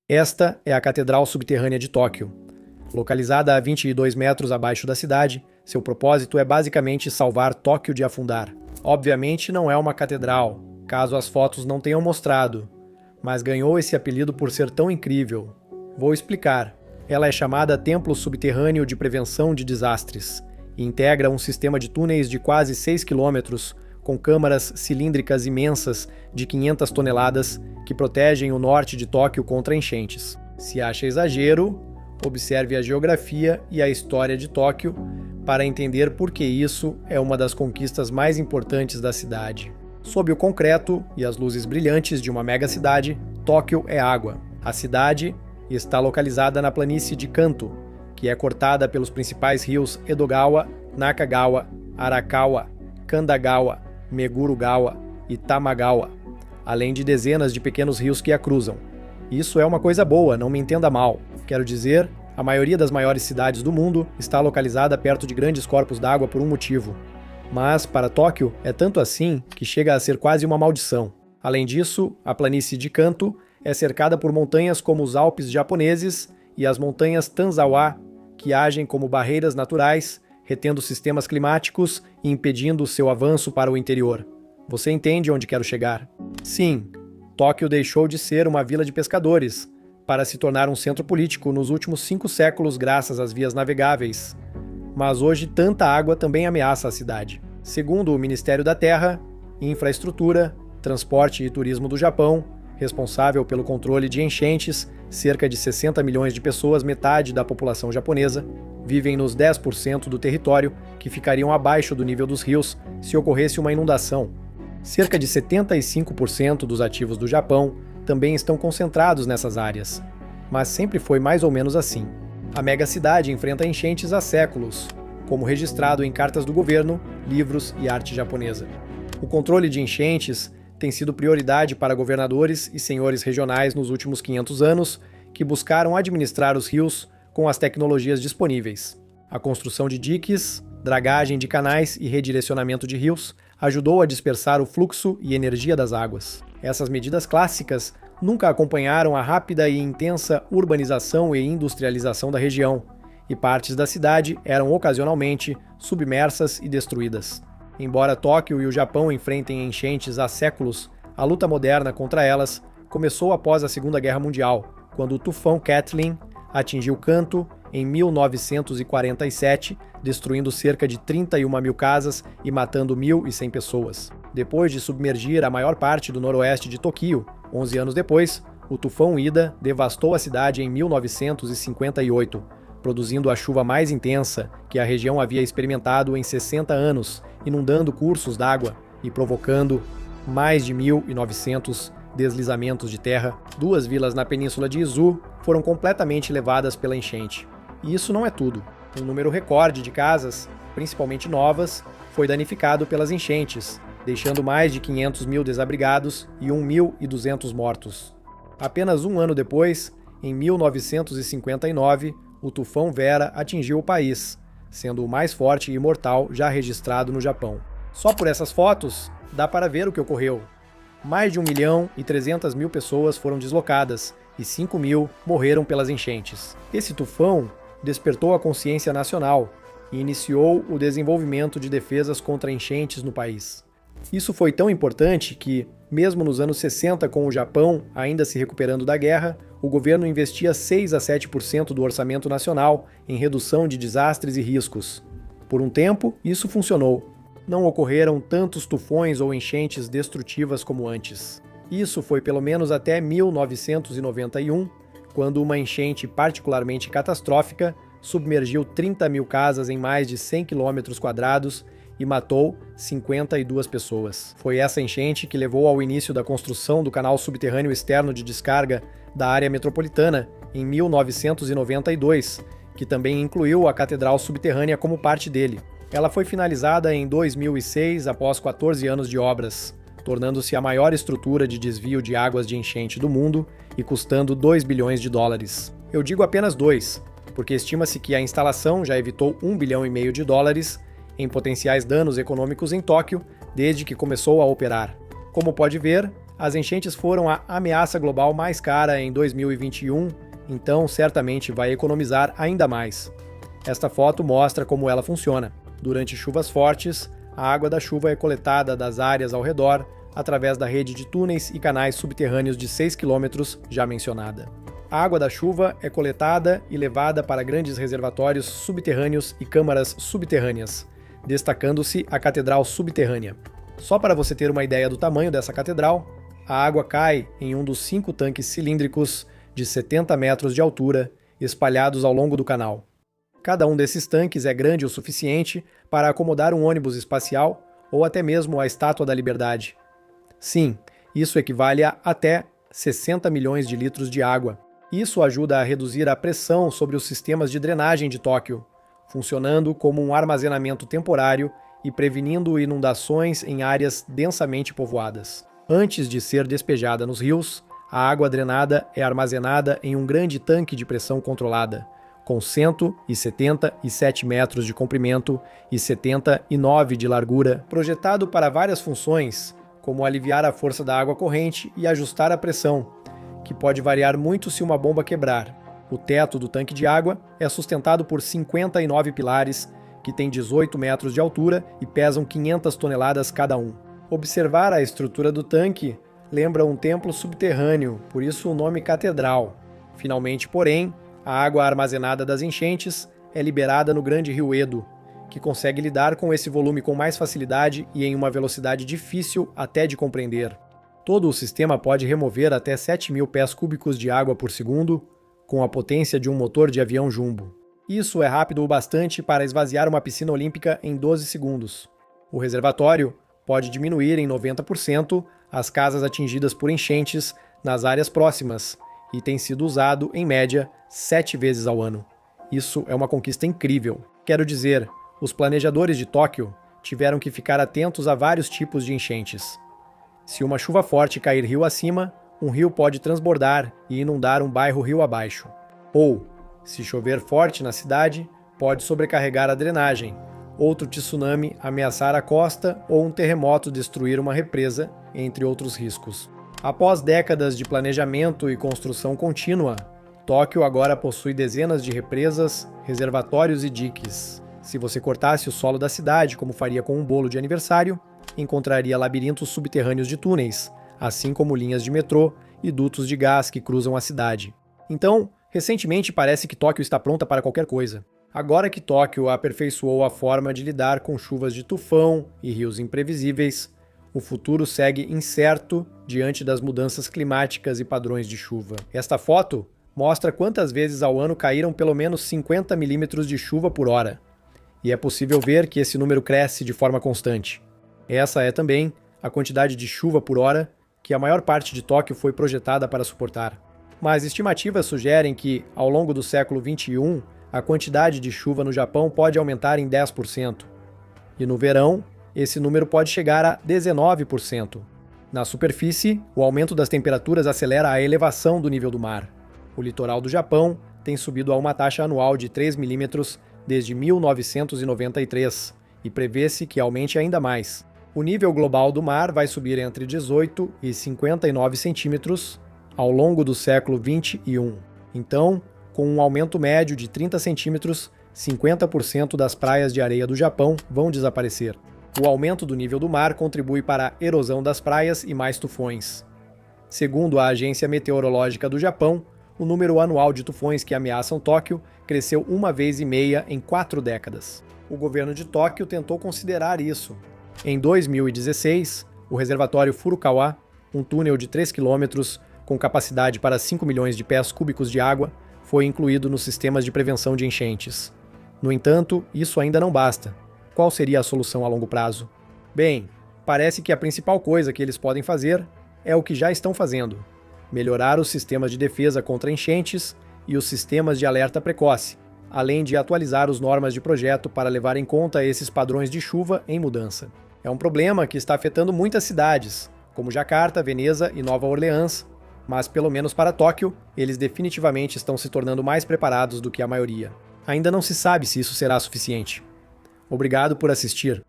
Esta é a Catedral Subterrânea de Tóquio. Localizada a 22 metros abaixo da cidade, seu propósito é basicamente salvar Tóquio de afundar. Obviamente não é uma catedral, caso as fotos não tenham mostrado, mas ganhou esse apelido por ser tão incrível. Vou explicar. Ela é chamada Templo Subterrâneo de Prevenção de Desastres e integra um sistema de túneis de quase 6 quilômetros com câmaras cilíndricas imensas de 500 toneladas que protegem o norte de Tóquio contra enchentes. Se acha exagero, observe a geografia e a história de Tóquio para entender por que isso é uma das conquistas mais importantes da cidade. Sob o concreto e as luzes brilhantes de uma megacidade, Tóquio é água. A cidade está localizada na planície de Kanto, que é cortada pelos principais rios Edogawa, Nakagawa, Arakawa, Kandagawa, Megurugawa e Tamagawa, além de dezenas de pequenos rios que a cruzam. Isso é uma coisa boa, não me entenda mal. Quero dizer, a maioria das maiores cidades do mundo está localizada perto de grandes corpos d'água por um motivo. Mas, para Tóquio, é tanto assim que chega a ser quase uma maldição. Além disso, a planície de Kanto é cercada por montanhas como os Alpes japoneses e as montanhas Tanzawa, que agem como barreiras naturais, retendo sistemas climáticos e impedindo seu avanço para o interior. Você entende onde quero chegar? Sim, Tóquio deixou de ser uma vila de pescadores para se tornar um centro político nos últimos 5 séculos graças às vias navegáveis. Mas hoje tanta água também ameaça a cidade. Segundo o Ministério da Terra, Infraestrutura, Transporte e Turismo do Japão, responsável pelo controle de enchentes, cerca de 60 milhões de pessoas, metade da população japonesa, vivem nos 10% do território que ficariam abaixo do nível dos rios se ocorresse uma inundação. Cerca de 75% dos ativos do Japão também estão concentrados nessas áreas, mas sempre foi mais ou menos assim. A megacidade enfrenta enchentes há séculos, como registrado em cartas do governo, livros e arte japonesa. O controle de enchentes tem sido prioridade para governadores e senhores regionais nos últimos 500 anos, que buscaram administrar os rios com as tecnologias disponíveis. A construção de diques, dragagem de canais e redirecionamento de rios ajudou a dispersar o fluxo e energia das águas. Essas medidas clássicas nunca acompanharam a rápida e intensa urbanização e industrialização da região, e partes da cidade eram ocasionalmente submersas e destruídas. Embora Tóquio e o Japão enfrentem enchentes há séculos, a luta moderna contra elas começou após a Segunda Guerra Mundial, quando o tufão Kathleen atingiu Kanto em 1947, destruindo cerca de 31 mil casas e matando 1.100 pessoas. Depois de submergir a maior parte do noroeste de Tóquio, 11 anos depois, o tufão Ida devastou a cidade em 1958, produzindo a chuva mais intensa que a região havia experimentado em 60 anos, inundando cursos d'água e provocando mais de 1.900 deslizamentos de terra. 2 vilas na península de Izu foram completamente levadas pela enchente. E isso não é tudo. Um número recorde de casas, principalmente novas, foi danificado pelas enchentes, deixando mais de 500 mil desabrigados e 1.200 mortos. Apenas um ano depois, em 1959, o tufão Vera atingiu o país, sendo o mais forte e mortal já registrado no Japão. Só por essas fotos, dá para ver o que ocorreu. Mais de 1.300.000 pessoas foram deslocadas e 5 mil morreram pelas enchentes. Esse tufão despertou a consciência nacional e iniciou o desenvolvimento de defesas contra enchentes no país. Isso foi tão importante que, mesmo nos anos 60, com o Japão ainda se recuperando da guerra, o governo investia 6 a 7% do orçamento nacional em redução de desastres e riscos. Por um tempo, isso funcionou. Não ocorreram tantos tufões ou enchentes destrutivas como antes. Isso foi pelo menos até 1991, quando uma enchente particularmente catastrófica submergiu 30 mil casas em mais de 100 km² e matou 52 pessoas. Foi essa enchente que levou ao início da construção do canal subterrâneo externo de descarga da área metropolitana em 1992, que também incluiu a Catedral Subterrânea como parte dele. Ela foi finalizada em 2006 após 14 anos de obras, tornando-se a maior estrutura de desvio de águas de enchente do mundo e custando 2 bilhões de dólares. Eu digo apenas 2, porque estima-se que a instalação já evitou 1,5 bilhão de dólares em potenciais danos econômicos em Tóquio desde que começou a operar. Como pode ver, As enchentes foram a ameaça global mais cara em 2021, então certamente vai economizar ainda mais. Esta foto mostra como ela funciona. Durante chuvas fortes, a água da chuva é coletada das áreas ao redor através da rede de túneis e canais subterrâneos de 6 km já mencionada. A água da chuva é coletada e levada para grandes reservatórios subterrâneos e câmaras subterrâneas, destacando-se a Catedral Subterrânea. Só para você ter uma ideia do tamanho dessa catedral, a água cai em um dos 5 tanques cilíndricos de 70 metros de altura, espalhados ao longo do canal. Cada um desses tanques é grande o suficiente para acomodar um ônibus espacial ou até mesmo a Estátua da Liberdade. Sim, isso equivale a até 60 milhões de litros de água. Isso ajuda a reduzir a pressão sobre os sistemas de drenagem de Tóquio, funcionando como um armazenamento temporário e prevenindo inundações em áreas densamente povoadas. Antes de ser despejada nos rios, a água drenada é armazenada em um grande tanque de pressão controlada, com 177 metros de comprimento e 79 de largura, projetado para várias funções, como aliviar a força da água corrente e ajustar a pressão, que pode variar muito se uma bomba quebrar. O teto do tanque de água é sustentado por 59 pilares, que têm 18 metros de altura e pesam 500 toneladas cada um. Observar a estrutura do tanque lembra um templo subterrâneo, por isso o nome catedral. Finalmente, porém, a água armazenada das enchentes é liberada no grande rio Edo, que consegue lidar com esse volume com mais facilidade e em uma velocidade difícil até de compreender. Todo o sistema pode remover até 7.000 pés cúbicos de água por segundo, com a potência de um motor de avião jumbo. Isso é rápido o bastante para esvaziar uma piscina olímpica em 12 segundos. O reservatório pode diminuir em 90% as casas atingidas por enchentes nas áreas próximas e tem sido usado, em média, 7 vezes ao ano. Isso é uma conquista incrível. Quero dizer, os planejadores de Tóquio tiveram que ficar atentos a vários tipos de enchentes. Se uma chuva forte cair rio acima, um rio pode transbordar e inundar um bairro rio abaixo. Ou, se chover forte na cidade, pode sobrecarregar a drenagem, outro tsunami ameaçar a costa ou um terremoto destruir uma represa, entre outros riscos. Após décadas de planejamento e construção contínua, Tóquio agora possui dezenas de represas, reservatórios e diques. Se você cortasse o solo da cidade, como faria com um bolo de aniversário, encontraria labirintos subterrâneos de túneis, assim como linhas de metrô e dutos de gás que cruzam a cidade. Então, recentemente parece que Tóquio está pronta para qualquer coisa. Agora que Tóquio aperfeiçoou a forma de lidar com chuvas de tufão e rios imprevisíveis, o futuro segue incerto diante das mudanças climáticas e padrões de chuva. Esta foto mostra quantas vezes ao ano caíram pelo menos 50 milímetros de chuva por hora. E é possível ver que esse número cresce de forma constante. Essa é também a quantidade de chuva por hora que a maior parte de Tóquio foi projetada para suportar. Mas estimativas sugerem que, ao longo do século XXI, a quantidade de chuva no Japão pode aumentar em 10%. E no verão, esse número pode chegar a 19%. Na superfície, o aumento das temperaturas acelera a elevação do nível do mar. O litoral do Japão tem subido a uma taxa anual de 3 milímetros desde 1993 e prevê-se que aumente ainda mais. O nível global do mar vai subir entre 18 e 59 centímetros ao longo do século XXI. Então, com um aumento médio de 30 centímetros, 50% das praias de areia do Japão vão desaparecer. O aumento do nível do mar contribui para a erosão das praias e mais tufões. Segundo a Agência Meteorológica do Japão, o número anual de tufões que ameaçam Tóquio cresceu 1,5 vezes em 4 décadas. O governo de Tóquio tentou considerar isso. Em 2016, o reservatório Furukawa, um túnel de 3 quilômetros com capacidade para 5 milhões de pés cúbicos de água, foi incluído nos sistemas de prevenção de enchentes. No entanto, isso ainda não basta. Qual seria a solução a longo prazo? Bem, parece que a principal coisa que eles podem fazer é o que já estão fazendo: melhorar os sistemas de defesa contra enchentes e os sistemas de alerta precoce, além de atualizar as normas de projeto para levar em conta esses padrões de chuva em mudança. É um problema que está afetando muitas cidades, como Jakarta, Veneza e Nova Orleans, mas pelo menos para Tóquio, eles definitivamente estão se tornando mais preparados do que a maioria. Ainda não se sabe se isso será suficiente. Obrigado por assistir.